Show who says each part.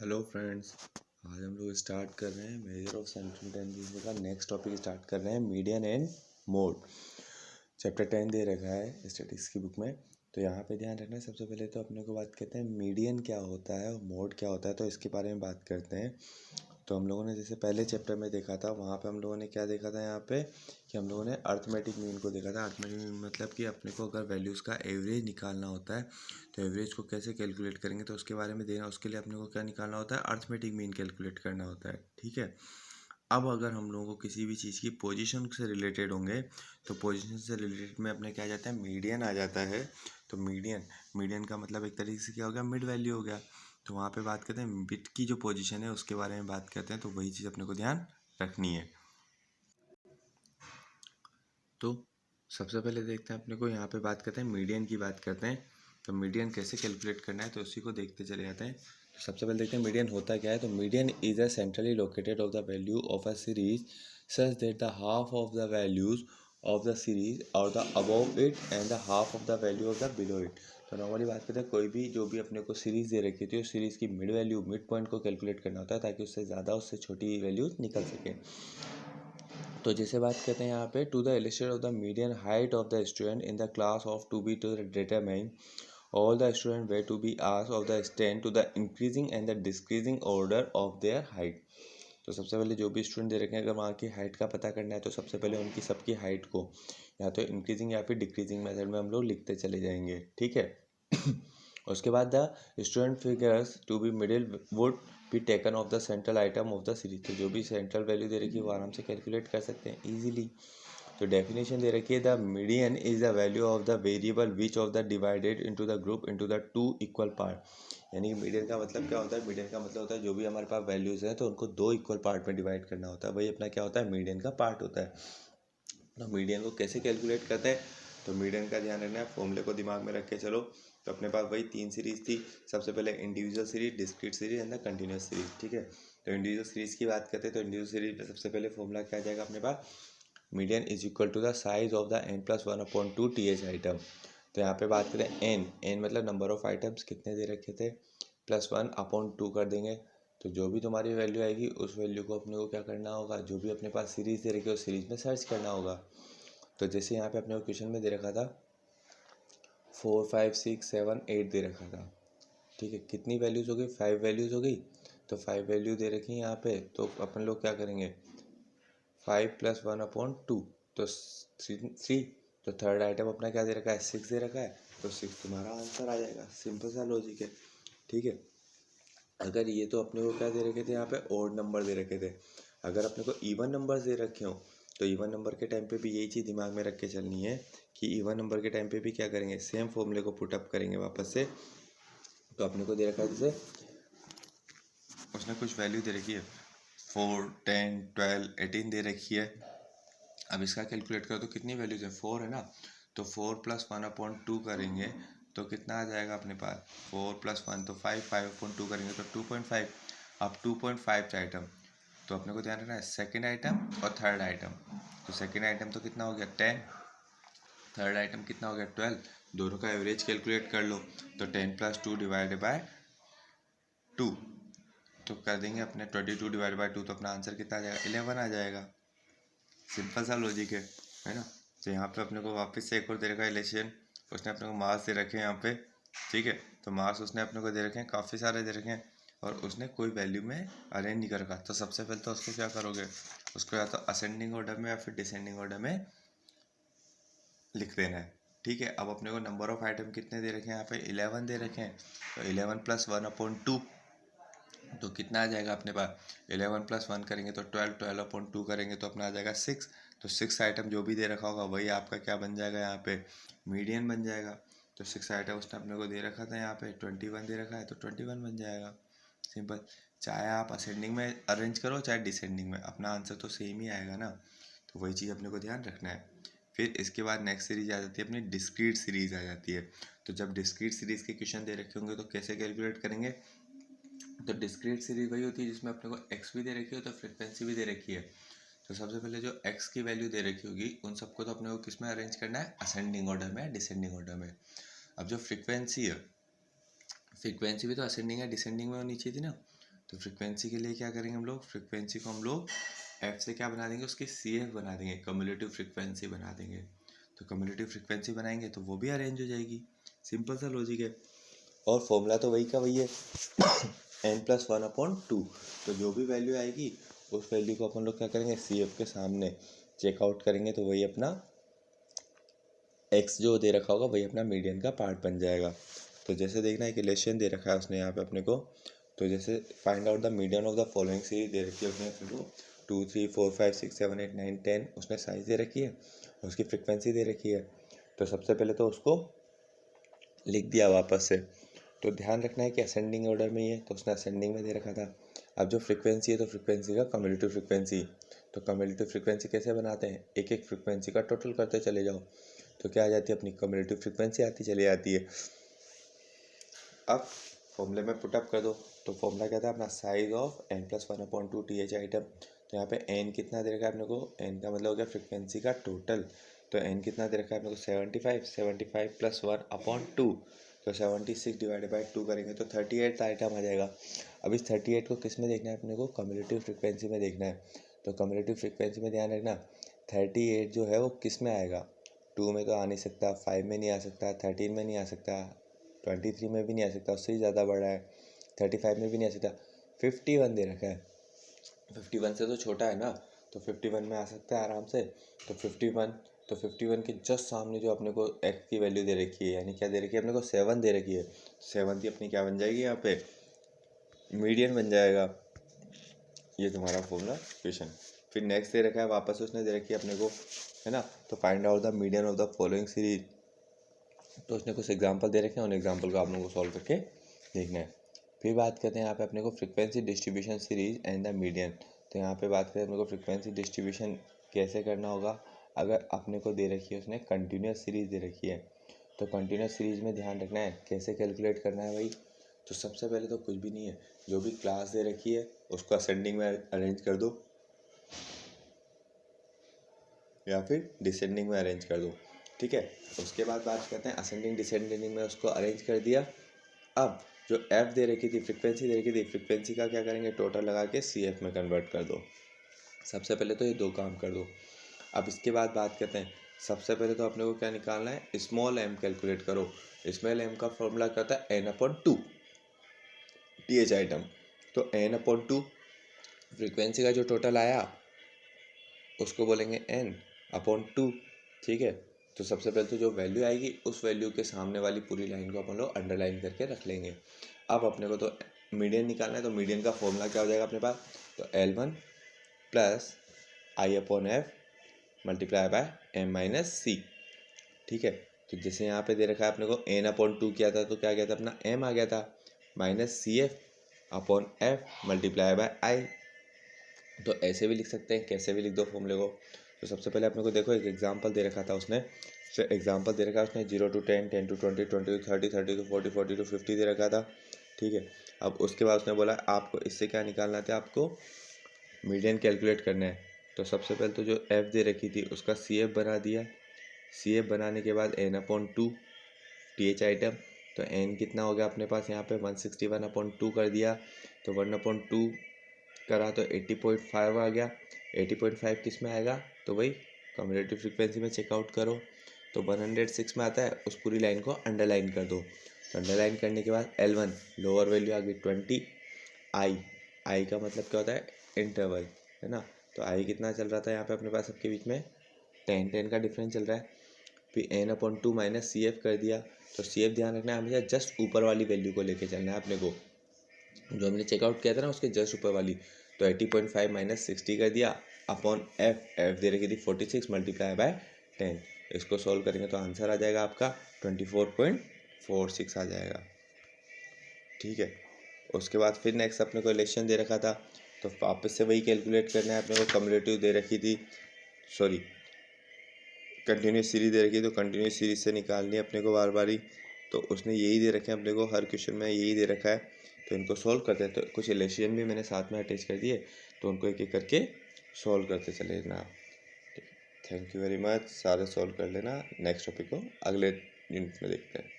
Speaker 1: Hello friends. आज हम लोग स्टार्ट कर रहे हैं मेजर ऑफ सेंट्रल टेंडेंसी का नेक्स्ट टॉपिक स्टार्ट कर रहे हैं मीडियन एंड मोड। चैप्टर 10 दे रखा है स्टैटिस्टिक्स की बुक में। तो यहाँ पे ध्यान रखना है, सबसे पहले तो अपने को बात करते हैं मीडियन क्या होता है और मोड क्या होता है, तो इसके बारे में बात करते हैं। तो हम लोगों ने जैसे पहले चैप्टर में देखा था, वहाँ पे हम लोगों ने क्या देखा था यहाँ पे कि हम लोगों ने अर्थमेटिक मीन को देखा था। अर्थमेटिक मीन मतलब कि अपने को अगर वैल्यूज़ का एवरेज निकालना होता है तो एवरेज को कैसे कैलकुलेट करेंगे, तो उसके बारे में देना। उसके लिए अपने को क्या निकालना होता है, अर्थमेटिक मीन कैलकुलेट करना होता है। ठीक है। अब अगर हम लोगों को किसी भी चीज़ की पोजीशन से रिलेटेड होंगे तो पोजीशन से रिलेटेड में अपने क्या आ जाता है, मीडियन आ जाता है। तो मीडियन का मतलब एक तरीके से क्या हो गया, मिड वैल्यू हो गया। तो वहाँ पे बात करते हैं मिड की जो पोजीशन है उसके बारे में बात करते हैं, तो वही चीज़ अपने को ध्यान रखनी है। तो सबसे पहले देखते हैं, अपने को यहाँ पे बात करते हैं मीडियन की बात करते हैं। तो मीडियन कैसे कैलकुलेट करना है तो उसी को देखते चले जाते हैं। तो सबसे पहले देखते हैं मीडियन होता क्या है। तो median is a centrally located of the value of a series such that the half of the values of the series और the above it and the half of the value of the below it. तो normally बात करते हैं, कोई भी जो भी अपने को सीरीज दे रखी थी उस सीरीज़ की मिड वैल्यू, मिड पॉइंट को कैलकुलेट करना होता है ताकि उससे ज़्यादा उससे छोटी वैल्यूज निकल सके। तो जैसे बात करते हैं यहाँ पे, to the illustrate of the median height of the student in the class of to be to determine all the students were to be asked of the extent to the increasing and the decreasing order of their height। तो सबसे पहले जो भी student they रखे हैं, अगर वहाँ की हाइट का पता करना है तो सबसे पहले उनकी सबकी हाइट को या तो इंक्रीजिंग या फिर डिक्रीजिंग मेथड में हम लोग लिखते चले जाएंगे। ठीक है। उसके बाद the student figures to be middle would be taken of the central item of the series. तो जो भी सेंट्रल वैल्यू दे रखी है वो आराम से कैलकुलेट कर सकते हैं ईजिली। तो डेफिनेशन दे रखी है, the median is the value of the variable which of the divided into the group into the two equal part. यानी कि मीडियन का मतलब क्या होता है, मीडियन का मतलब होता है जो भी हमारे पास वैल्यूज़ हैं तो उनको दो इक्वल पार्ट में डिवाइड करना होता है, वही अपना क्या होता है, मीडियन का पार्ट होता है। तो मीडियन को कैसे कैलकुलेट करते हैं, तो मीडियन का ध्यान रखना है, फॉर्मूले को दिमाग में रख के चलो। तो अपने पास वही तीन सीरीज थी, सबसे पहले individual series, discrete series and the continuous series. ठीक है। तो इंडिविजुअल सीरीज की बात करते हैं, तो इंडिविजुअल सीरीज में सबसे पहले फॉर्मूला क्या आ जाएगा अपने पास, median is equal to the size of the n+1/2 TH item. तो यहाँ पे बात करें एन मतलब नंबर ऑफ आइटम्स कितने दे रखे थे, +1/2 कर देंगे। तो जो भी तुम्हारी वैल्यू आएगी उस वैल्यू को अपने को क्या करना होगा, जो भी अपने पास सीरीज दे रखी है उस सीरीज में सर्च करना होगा। तो जैसे यहाँ पे अपने को क्वेश्चन में दे रखा था 4, 5, 6, 7, 8 दे रखा था। ठीक है। कितनी वैल्यूज़ हो गई, 5 वैल्यूज़ हो गई। तो 5 वैल्यू दे रखी है यहाँ पे, तो अपन लोग क्या करेंगे, 5+1/2 तो 3। तो थर्ड आइटम अपना क्या दे रखा है, 6 दे रखा है, तो 6 तुम्हारा आंसर आ जाएगा। सिंपल सा लॉजिक है। ठीक है। अगर ये तो अपने को क्या दे रखे थे, यहाँ पे ओड नंबर दे रखे थे। अगर अपने को इवन नंबर दे रखे हो तो इवन नंबर के टाइम पे भी यही चीज़ दिमाग में रख के चलनी है कि इवन नंबर के टाइम पे भी क्या करेंगे, सेम फॉर्मूले को पुटअप करेंगे वापस से। तो अपने को दे रखा है, जैसे उसने कुछ वैल्यू दे रखी है 4, 10, 12, 18 दे रखी है। अब इसका कैलकुलेट करो तो कितनी वैल्यूज है, 4 है ना। तो 4+1/2 करेंगे तो कितना आ जाएगा अपने पास, 4+1 तो 5, 5/2 करेंगे तो 2.5। अब 2.5 आइटम, तो अपने को ध्यान रखना है सेकेंड आइटम और थर्ड आइटम। तो सेकेंड आइटम तो कितना हो गया 10, थर्ड आइटम कितना हो गया 12। दोनों का एवरेज कैलकुलेट कर लो। तो 10+2 डिवाइडेड बाय 2 तो कर देंगे अपने 22 डिवाइड बाय 2, तो अपना आंसर कितना आ जाएगा, 11 आ जाएगा। सिंपल सा लॉजिक है ना। तो यहाँ पे अपने को वापस से एक और दे रखा है इलेक्शन, उसने अपने को मार्क्स दे रखे हैं यहाँ पे। ठीक है। तो मार्क्स उसने अपने को दे रखे हैं, काफ़ी सारे दे रखे हैं, और उसने कोई वैल्यू में अरेंज नहीं कर रखा। तो सबसे पहले तो उसको क्या करोगे, उसको या तो असेंडिंग ऑर्डर में या फिर डिसेंडिंग ऑर्डर में लिख देना है। ठीक है। अब अपने को नंबर ऑफ आइटम कितने दे रखे हैं, यहाँ पे 11 दे रखे हैं। तो 11+1/2 तो कितना आ जाएगा अपने पास, 11+1 करेंगे तो 12, 12/2 करेंगे तो अपना आ जाएगा 6। तो 6 आइटम जो भी दे रखा होगा वही आपका क्या बन जाएगा, यहाँ पे मीडियन बन जाएगा। तो 6 आइटम उसने अपने को दे रखा था, यहाँ पे 21 दे रखा है तो 21 बन जाएगा। सिंपल। चाहे आप असेंडिंग में अरेंज करो चाहे डिसेंडिंग में, अपना आंसर तो सेम ही आएगा ना। तो वही चीज़ अपने को ध्यान रखना है। फिर इसके बाद नेक्स्ट सीरीज आ जाती है अपनी डिस्क्रीट सीरीज आ जाती है। तो जब डिस्क्रीट सीरीज के क्वेश्चन दे रखे होंगे तो कैसे कैलकुलेट करेंगे, तो डिस्क्रीट सीरीज वही होती है जिसमें अपने को एक्स भी दे रखी हो तो फ्रिक्वेंसी भी दे रखी है। तो सबसे पहले जो एक्स की वैल्यू दे रखी होगी उन सबको तो अपने को किस में अरेंज करना है, असेंडिंग ऑर्डर में, डिसेंडिंग ऑर्डर में। अब जो फ्रिक्वेंसी है, फ्रिक्वेंसी भी तो असेंडिंग या डिसेंडिंग में होनी चाहिए थी ना। तो फ्रिक्वेंसी के लिए क्या करेंगे हम लोग, फ्रिक्वेंसी को हम लोग एफ से क्या बना देंगे, उसकी सी एफ बना देंगे, कम्युलेटिव फ्रिक्वेंसी बना देंगे। तो कम्युलेटिव फ्रिक्वेंसी बनाएंगे तो वो भी अरेंज हो जाएगी। सिंपल सा लॉजिक है। और फॉर्मूला तो वही का वही है n+1/2। तो जो भी वैल्यू आएगी उस वैल्यू को अपन लोग क्या करेंगे, सी एफ के सामने चेकआउट करेंगे तो वही अपना x जो दे रखा होगा वही अपना मीडियन का पार्ट बन जाएगा। तो जैसे देखना है कि रिलेशन दे रखा है उसने यहाँ पे अपने को, तो जैसे find out the median of the following series दे रखी है उसने अपने को 2 3 4 5 6 7 8 9 10 उसने साइज दे रखी है और उसकी फ्रिक्वेंसी दे रखी है। तो सबसे पहले तो उसको लिख दिया वापस से। तो ध्यान रखना है कि असेंडिंग ऑर्डर में ही है, तो उसने असेंडिंग में दे रखा था। अब जो फ्रिक्वेंसी है तो फ्रिक्वेंसी का कम्युलेटिव फ्रिक्वेंसी, तो कम्युलेटिव फ्रिक्वेंसी कैसे बनाते हैं, एक एक फ्रिक्वेंसी का टोटल करते चले जाओ तो क्या आ जाती है, अपनी कम्युलेटिव फ्रिक्वेंसी आती चली जाती है। अब फॉर्मूले में पुटअप कर दो, तो फॉर्मूला क्या था अपना, size of n+1/2 TH item. तो यहाँ पे n कितना दे रखा है अपने को, n का मतलब हो गया फ्रिक्वेंसी का टोटल। तो n कितना दे रखा है अपने को 75 + 1/2, तो 76 डिवाइडेड बाई 2 करेंगे तो 38 आइटम आ जाएगा। अब इस 38 को किस में देखना है अपने को, कम्युलेटिव फ्रिक्वेंसी में देखना है। तो कम्युलेटिव फ्रिक्वेंसी में ध्यान रखना 38 जो है वो किस में आएगा, 2 में तो आ नहीं सकता, 5 में नहीं आ सकता, 13 में नहीं आ सकता, 23 में भी नहीं आ सकता, उससे ही ज़्यादा बड़ा है, 35 में भी नहीं आ सकता, 51 दे रखा है। 51 से तो छोटा है ना, तो 51 में आ सकता है आराम से। तो 51 के जस्ट सामने जो अपने को x की वैल्यू दे रखी है, यानी क्या दे रखी है अपने को, 7 दे रखी है। 7 की अपनी क्या बन जाएगी यहाँ पे, मीडियन बन जाएगा। ये तुम्हारा फॉर्मूला क्वेश्चन। फिर नेक्स्ट दे रखा है वापस उसने दे रखी है अपने को, है ना। तो find out the median of the following series. तो उसने कुछ एग्जांपल दे रखे हैं, उन एग्जांपल को आप लोगों को सॉल्व करके देखना है। फिर बात करते हैं यहाँ पे अपने को frequency distribution series and the median. तो यहाँ पे बात करें अपने को फ्रीक्वेंसी डिस्ट्रीब्यूशन कैसे करना होगा। अगर अपने को दे रखी है उसने कंटिन्यूस सीरीज दे रखी है, तो कंटिन्यूस सीरीज में ध्यान रखना है कैसे कैलकुलेट करना है भाई। तो सबसे पहले तो कुछ भी नहीं है, जो भी क्लास दे रखी है उसको असेंडिंग में अरेंज कर दो या फिर डिसेंडिंग में अरेंज कर दो, ठीक है। उसके बाद बात करते हैं असेंडिंग डिसेंडिंग में उसको अरेंज कर दिया। अब जो एफ दे रखी थी, फ्रिक्वेंसी दे रखी थी, फ्रिक्वेंसी का क्या करेंगे, टोटल लगा के सी एफ में कन्वर्ट कर दो। सबसे पहले तो ये दो काम कर दो। अब इसके बाद बात करते हैं, सबसे पहले तो अपने को क्या निकालना है, स्मॉल एम कैलकुलेट करो। स्मॉल एम का फॉर्मूला क्या होता है, n/2 TH आइटम। तो n/2 फ्रिक्वेंसी का जो टोटल आया उसको बोलेंगे n/2, ठीक है। तो सबसे पहले तो जो वैल्यू आएगी उस वैल्यू के सामने वाली पूरी लाइन को अपन लोग अंडरलाइन करके रख लेंगे। अब अपने को तो मीडियन निकालना है, तो मीडियन का फॉर्मूला क्या हो जाएगा अपने पास, तो L1 + I/F multiply by m-c, ठीक है। तो जैसे यहाँ पे दे रखा है अपने को n/2 किया था तो क्या गया था अपना m आ गया था, -CF/F मल्टीप्लाई बाय I। तो ऐसे भी लिख सकते हैं, कैसे भी लिख दो फॉर्मूले को। तो सबसे पहले अपने को देखो एक एग्जांपल दे रखा था उसने, एग्जांपल दे रखा है उसने 0 to 10, 10 to 20, 20 to 30, 30 to 40, 40 to 50 दे रखा था, ठीक है। अब उसके बाद उसने बोला आपको इससे क्या निकालना था, आपको मीडियन कैलकुलेट करना है। तो सबसे पहले तो जो एफ दे रखी थी उसका सी एफ बना दिया। सी एफ बनाने के बाद n/2 TH आइटम। तो n कितना हो गया अपने पास यहाँ पे 161/2 कर दिया। तो 1/2 करा तो 80.5 आ गया। 80.5 किस में आएगा, तो वही कम्युलेटिव फ्रीक्वेंसी में चेकआउट करो। तो 106 में आता है, उस पूरी लाइन को अंडरलाइन कर दो। तो अंडरलाइन करने के बाद L1 लोअर वैल्यू आ गई 20। आई का मतलब क्या होता है, इंटरवल, है ना। तो आई कितना चल रहा था यहाँ पे अपने पास सबके बीच में 10 का डिफरेंस चल रहा है। फिर n/2 माइनस सी एफ कर दिया। तो सी एफ ध्यान रखना है हमेशा जस्ट ऊपर वाली वैल्यू को लेके चलना है अपने को, जो हमने चेकआउट किया था ना उसके जस्ट ऊपर वाली। तो 80.5 माइनस 60 कर दिया अपॉन एफ दे रखी थी 46 मल्टीप्लाई बाय 10। इसको सॉल्व करेंगे तो आंसर आ जाएगा आपका 24.46 आ जाएगा, ठीक है। उसके बाद फिर नेक्स्ट अपने को रिलेशन दे रखा था, तो वापस से वही कैलकुलेट करना है अपने को। कम्युलेटिव दे रखी थी, सॉरी कंटिन्यूस सीरीज दे रखी है, तो कंटिन्यूस सीरीज से निकालनी है अपने को बार बारी। तो उसने यही दे रखे हैं अपने को, हर क्वेश्चन में यही दे रखा है। तो इनको सॉल्व करते हैं। तो कुछ रिलेशन भी मैंने साथ में अटैच कर दिए, तो उनको एक एक करके सॉल्व करते चले जाना। थैंक यू वेरी मच, सारे सॉल्व कर लेना। नेक्स्ट टॉपिक को अगले यूनिट में देखते हैं।